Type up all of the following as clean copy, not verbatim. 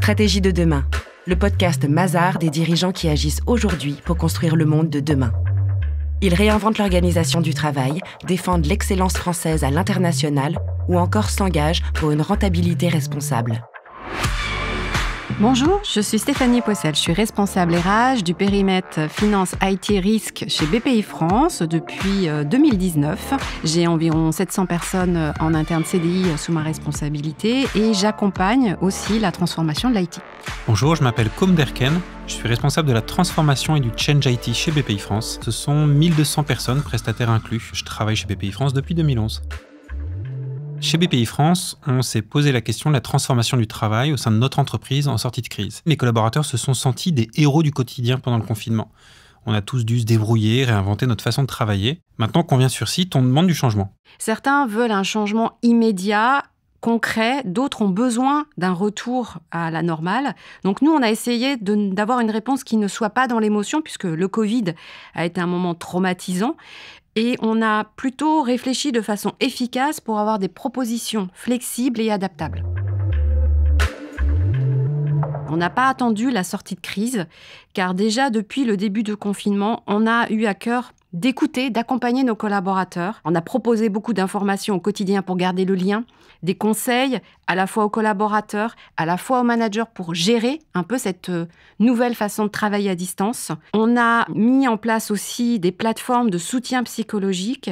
Stratégie de demain, le podcast Mazars des dirigeants qui agissent aujourd'hui pour construire le monde de demain. Ils réinventent l'organisation du travail, défendent l'excellence française à l'international ou encore s'engagent pour une rentabilité responsable. Bonjour, je suis Stéphanie Poissel, je suis responsable RH du périmètre Finance IT Risque chez BPI France depuis 2019. J'ai environ 700 personnes en interne CDI sous ma responsabilité et j'accompagne aussi la transformation de l'IT. Bonjour, je m'appelle Côme Derken, je suis responsable de la transformation et du Change IT chez BPI France. Ce sont 1200 personnes, prestataires inclus. Je travaille chez BPI France depuis 2011. Chez BPI France, on s'est posé la question de la transformation du travail au sein de notre entreprise en sortie de crise. Les collaborateurs se sont sentis des héros du quotidien pendant le confinement. On a tous dû se débrouiller, réinventer notre façon de travailler. Maintenant qu'on vient sur site, on demande du changement. Certains veulent un changement immédiat, concret, d'autres ont besoin d'un retour à la normale. Donc nous, on a essayé d'avoir une réponse qui ne soit pas dans l'émotion, puisque le Covid a été un moment traumatisant. Et on a plutôt réfléchi de façon efficace pour avoir des propositions flexibles et adaptables. On n'a pas attendu la sortie de crise, car déjà depuis le début du confinement, on a eu à cœur d'écouter, d'accompagner nos collaborateurs. On a proposé beaucoup d'informations au quotidien pour garder le lien, des conseils à la fois aux collaborateurs, à la fois aux managers pour gérer un peu cette nouvelle façon de travailler à distance. On a mis en place aussi des plateformes de soutien psychologique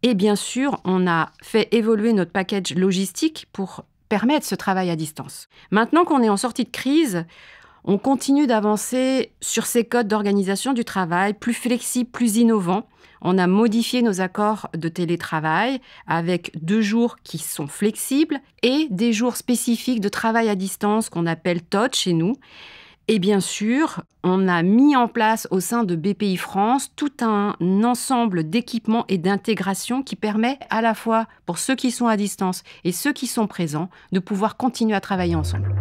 et bien sûr, on a fait évoluer notre package logistique pour permettre ce travail à distance. Maintenant qu'on est en sortie de crise, on continue d'avancer sur ces codes d'organisation du travail, plus flexibles, plus innovants. On a modifié nos accords de télétravail avec 2 jours qui sont flexibles et des jours spécifiques de travail à distance qu'on appelle TOD chez nous. Et bien sûr, on a mis en place au sein de BPI France tout un ensemble d'équipements et d'intégration qui permet à la fois pour ceux qui sont à distance et ceux qui sont présents de pouvoir continuer à travailler ensemble.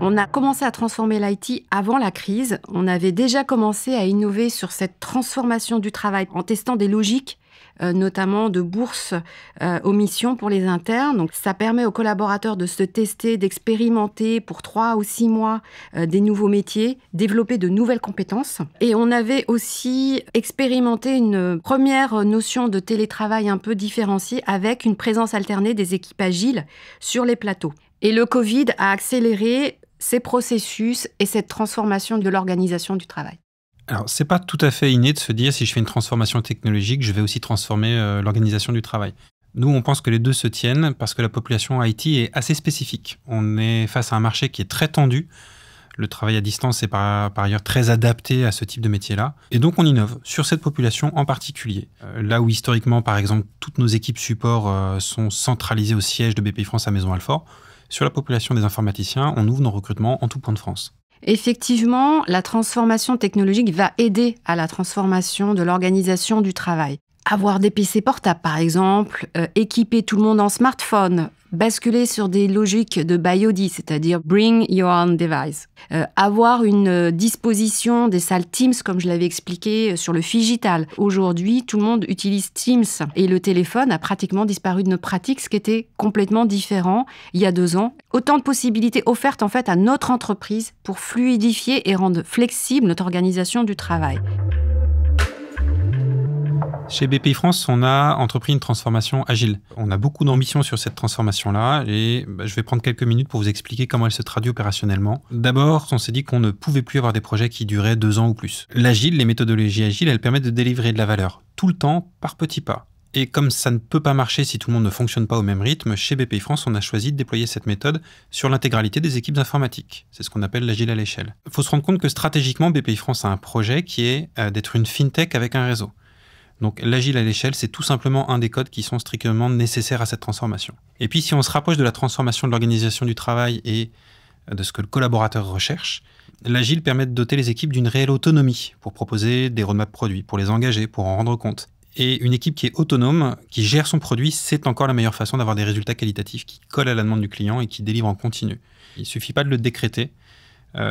On a commencé à transformer l'IT avant la crise. On avait déjà commencé à innover sur cette transformation du travail en testant des logiques, notamment de bourse aux missions pour les internes. Donc, ça permet aux collaborateurs de se tester, d'expérimenter pour 3 ou 6 mois des nouveaux métiers, développer de nouvelles compétences. Et on avait aussi expérimenté une première notion de télétravail un peu différenciée avec une présence alternée des équipes agiles sur les plateaux. Et le Covid a accéléré ces processus et cette transformation de l'organisation du travail. Alors, c'est pas tout à fait inné de se dire si je fais une transformation technologique, je vais aussi transformer l'organisation du travail. Nous, on pense que les deux se tiennent parce que la population IT est assez spécifique. On est face à un marché qui est très tendu. Le travail à distance est par ailleurs très adapté à ce type de métier-là. Et donc, on innove sur cette population en particulier. Là où historiquement, par exemple, toutes nos équipes support sont centralisées au siège de BPI France à Maisons-Alfort, sur la population des informaticiens, on ouvre nos recrutements en tout point de France. Effectivement, la transformation technologique va aider à la transformation de l'organisation du travail. Avoir des PC portables, par exemple, équiper tout le monde en smartphone, basculer sur des logiques de BYOD, c'est-à-dire Bring Your Own Device. Avoir une disposition des salles Teams, comme je l'avais expliqué, sur le Figital. Aujourd'hui, tout le monde utilise Teams et le téléphone a pratiquement disparu de nos pratiques, ce qui était complètement différent il y a 2 ans. Autant de possibilités offertes en fait à notre entreprise pour fluidifier et rendre flexible notre organisation du travail. Chez BPI France, on a entrepris une transformation agile. On a beaucoup d'ambition sur cette transformation-là et je vais prendre quelques minutes pour vous expliquer comment elle se traduit opérationnellement. D'abord, on s'est dit qu'on ne pouvait plus avoir des projets qui duraient 2 ans ou plus. L'agile, les méthodologies agiles, elles permettent de délivrer de la valeur, tout le temps, par petits pas. Et comme ça ne peut pas marcher si tout le monde ne fonctionne pas au même rythme, chez BPI France, on a choisi de déployer cette méthode sur l'intégralité des équipes informatiques. C'est ce qu'on appelle l'agile à l'échelle. Il faut se rendre compte que stratégiquement, BPI France a un projet qui est d'être une fintech avec un réseau. Donc l'agile à l'échelle, c'est tout simplement un des codes qui sont strictement nécessaires à cette transformation. Et puis si on se rapproche de la transformation de l'organisation du travail et de ce que le collaborateur recherche, l'agile permet de doter les équipes d'une réelle autonomie pour proposer des roadmaps produits, pour les engager, pour en rendre compte. Et une équipe qui est autonome, qui gère son produit, c'est encore la meilleure façon d'avoir des résultats qualitatifs qui collent à la demande du client et qui délivrent en continu. Il ne suffit pas de le décréter,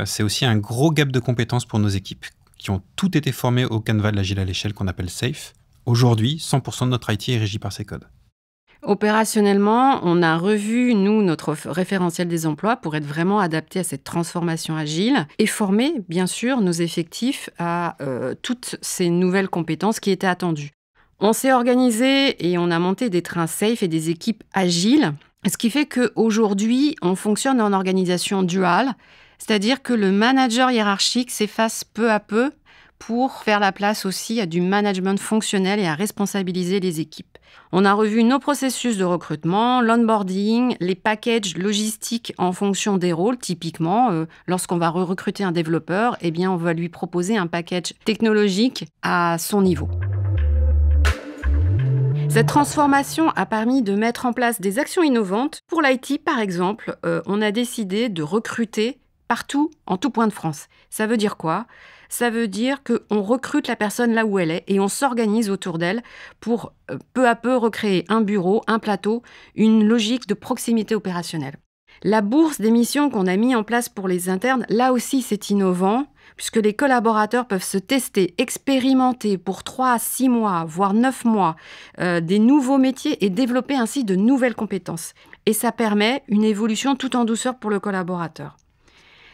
c'est aussi un gros gap de compétences pour nos équipes qui ont toutes été formées au canevas de l'agile à l'échelle qu'on appelle SAFE. Aujourd'hui, 100% de notre IT est régi par ces codes. Opérationnellement, on a revu, nous, notre référentiel des emplois pour être vraiment adapté à cette transformation agile et former, bien sûr, nos effectifs à toutes ces nouvelles compétences qui étaient attendues. On s'est organisé et on a monté des trains safe et des équipes agiles, ce qui fait qu'aujourd'hui, on fonctionne en organisation duale, c'est-à-dire que le manager hiérarchique s'efface peu à peu pour faire la place aussi à du management fonctionnel et à responsabiliser les équipes. On a revu nos processus de recrutement, l'onboarding, les packages logistiques en fonction des rôles. Typiquement, lorsqu'on va recruter un développeur, eh bien, on va lui proposer un package technologique à son niveau. Cette transformation a permis de mettre en place des actions innovantes. Pour l'IT, par exemple, on a décidé de recruter partout, en tout point de France. Ça veut dire quoi ? Ça veut dire qu'on recrute la personne là où elle est et on s'organise autour d'elle pour peu à peu recréer un bureau, un plateau, une logique de proximité opérationnelle. La bourse d'émission qu'on a mis en place pour les internes, là aussi c'est innovant, puisque les collaborateurs peuvent se tester, expérimenter pour 3 à 6 mois, voire 9 mois, des nouveaux métiers et développer ainsi de nouvelles compétences. Et ça permet une évolution tout en douceur pour le collaborateur.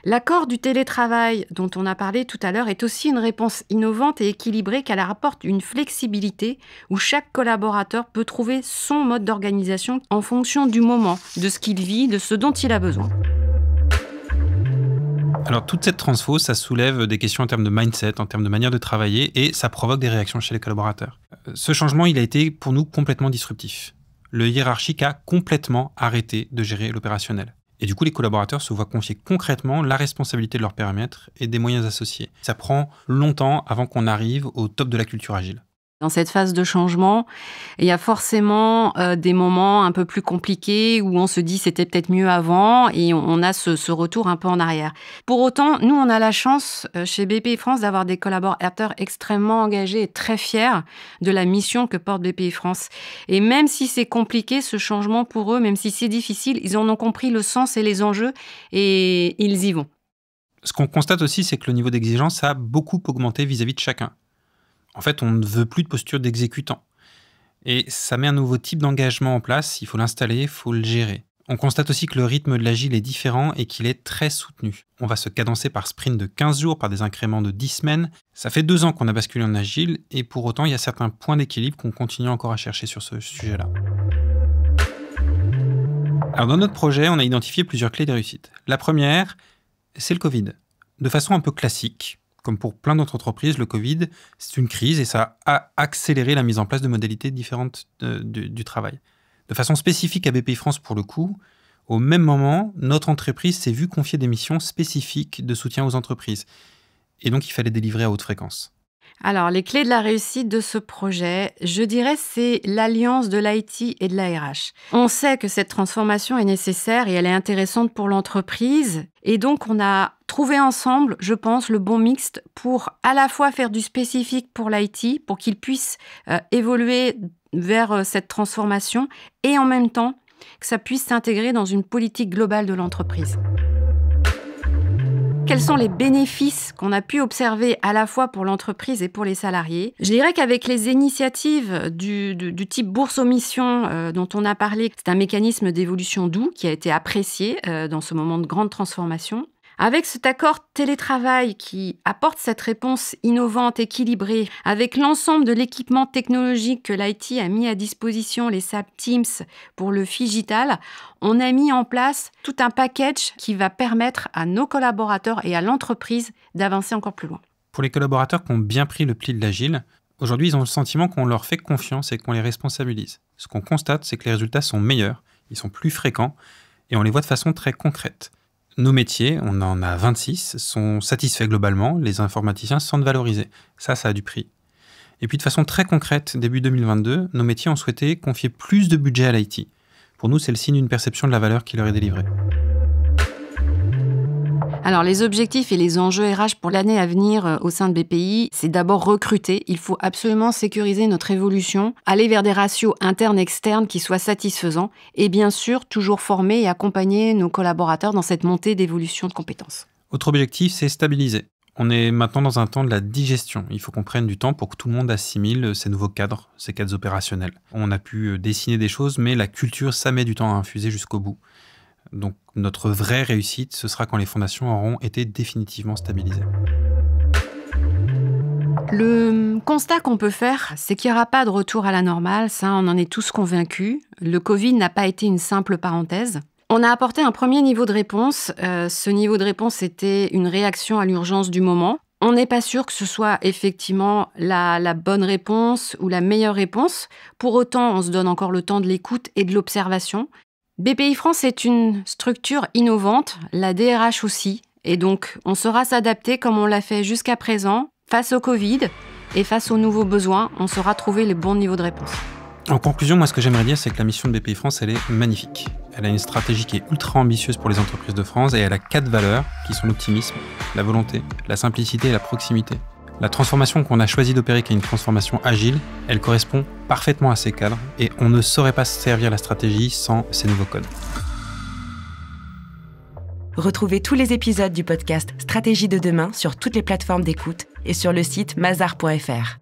L'accord du télétravail dont on a parlé tout à l'heure est aussi une réponse innovante et équilibrée car elle apporte une flexibilité où chaque collaborateur peut trouver son mode d'organisation en fonction du moment, de ce qu'il vit, de ce dont il a besoin. Alors toute cette transfo, ça soulève des questions en termes de mindset, en termes de manière de travailler et ça provoque des réactions chez les collaborateurs. Ce changement, il a été pour nous complètement disruptif. Le hiérarchique a complètement arrêté de gérer l'opérationnel. Et du coup, les collaborateurs se voient confier concrètement la responsabilité de leur périmètre et des moyens associés. Ça prend longtemps avant qu'on arrive au top de la culture agile. Dans cette phase de changement, il y a forcément des moments un peu plus compliqués où on se dit c'était peut-être mieux avant et on a ce retour un peu en arrière. Pour autant, nous, on a la chance chez BPI France d'avoir des collaborateurs extrêmement engagés et très fiers de la mission que porte BPI France. Et même si c'est compliqué, ce changement pour eux, même si c'est difficile, ils en ont compris le sens et les enjeux et ils y vont. Ce qu'on constate aussi, c'est que le niveau d'exigence a beaucoup augmenté vis-à-vis de chacun. En fait, on ne veut plus de posture d'exécutant. Et ça met un nouveau type d'engagement en place, il faut l'installer, il faut le gérer. On constate aussi que le rythme de l'agile est différent et qu'il est très soutenu. On va se cadencer par sprint de 15 jours, par des incréments de 10 semaines. Ça fait 2 ans qu'on a basculé en agile et pour autant, il y a certains points d'équilibre qu'on continue encore à chercher sur ce sujet-là. Alors dans notre projet, on a identifié plusieurs clés de réussite. La première, c'est le Covid. De façon un peu classique, comme pour plein d'autres entreprises, le Covid, c'est une crise et ça a accéléré la mise en place de modalités différentes du travail. De façon spécifique à BPI France pour le coup, au même moment, notre entreprise s'est vue confier des missions spécifiques de soutien aux entreprises. Et donc, il fallait délivrer à haute fréquence. Alors, les clés de la réussite de ce projet, je dirais, c'est l'alliance de l'IT et de la RH. On sait que cette transformation est nécessaire et elle est intéressante pour l'entreprise. Et donc, on a trouvé ensemble, je pense, le bon mixte pour à la fois faire du spécifique pour l'IT, pour qu'il puisse évoluer vers cette transformation, et en même temps, que ça puisse s'intégrer dans une politique globale de l'entreprise. Quels sont les bénéfices qu'on a pu observer à la fois pour l'entreprise et pour les salariés ? Je dirais qu'avec les initiatives du type bourse aux missions dont on a parlé, c'est un mécanisme d'évolution doux qui a été apprécié dans ce moment de grande transformation. Avec cet accord télétravail qui apporte cette réponse innovante, équilibrée, avec l'ensemble de l'équipement technologique que l'IT a mis à disposition, les SAP Teams pour le Figital, on a mis en place tout un package qui va permettre à nos collaborateurs et à l'entreprise d'avancer encore plus loin. Pour les collaborateurs qui ont bien pris le pli de l'agile, aujourd'hui, ils ont le sentiment qu'on leur fait confiance et qu'on les responsabilise. Ce qu'on constate, c'est que les résultats sont meilleurs, ils sont plus fréquents et on les voit de façon très concrète. Nos métiers, on en a 26, sont satisfaits globalement, les informaticiens se sentent valorisés. Ça a du prix. Et puis de façon très concrète, début 2022, nos métiers ont souhaité confier plus de budget à l'IT. Pour nous, c'est le signe d'une perception de la valeur qui leur est délivrée. Alors, les objectifs et les enjeux RH pour l'année à venir au sein de BPI, c'est d'abord recruter. Il faut absolument sécuriser notre évolution, aller vers des ratios internes-externes qui soient satisfaisants et bien sûr, toujours former et accompagner nos collaborateurs dans cette montée d'évolution de compétences. Autre objectif, c'est stabiliser. On est maintenant dans un temps de la digestion. Il faut qu'on prenne du temps pour que tout le monde assimile ces nouveaux cadres, ces cadres opérationnels. On a pu dessiner des choses, mais la culture, ça met du temps à infuser jusqu'au bout. Donc notre vraie réussite, ce sera quand les fondations auront été définitivement stabilisées. Le constat qu'on peut faire, c'est qu'il n'y aura pas de retour à la normale, ça on en est tous convaincus. Le Covid n'a pas été une simple parenthèse. On a apporté un premier niveau de réponse. Ce niveau de réponse était une réaction à l'urgence du moment. On n'est pas sûr que ce soit effectivement la bonne réponse ou la meilleure réponse. Pour autant, on se donne encore le temps de l'écoute et de l'observation. BPI France est une structure innovante, la DRH aussi. Et donc, on saura s'adapter comme on l'a fait jusqu'à présent. Face au Covid et face aux nouveaux besoins, on saura trouver les bons niveaux de réponse. En conclusion, moi, ce que j'aimerais dire, c'est que la mission de BPI France, elle est magnifique. Elle a une stratégie qui est ultra ambitieuse pour les entreprises de France et elle a 4 valeurs qui sont l'optimisme, la volonté, la simplicité et la proximité. La transformation qu'on a choisi d'opérer, qui est une transformation agile, elle correspond parfaitement à ces cadres et on ne saurait pas servir la stratégie sans ces nouveaux codes. Retrouvez tous les épisodes du podcast Stratégie de demain sur toutes les plateformes d'écoute et sur le site mazars.fr.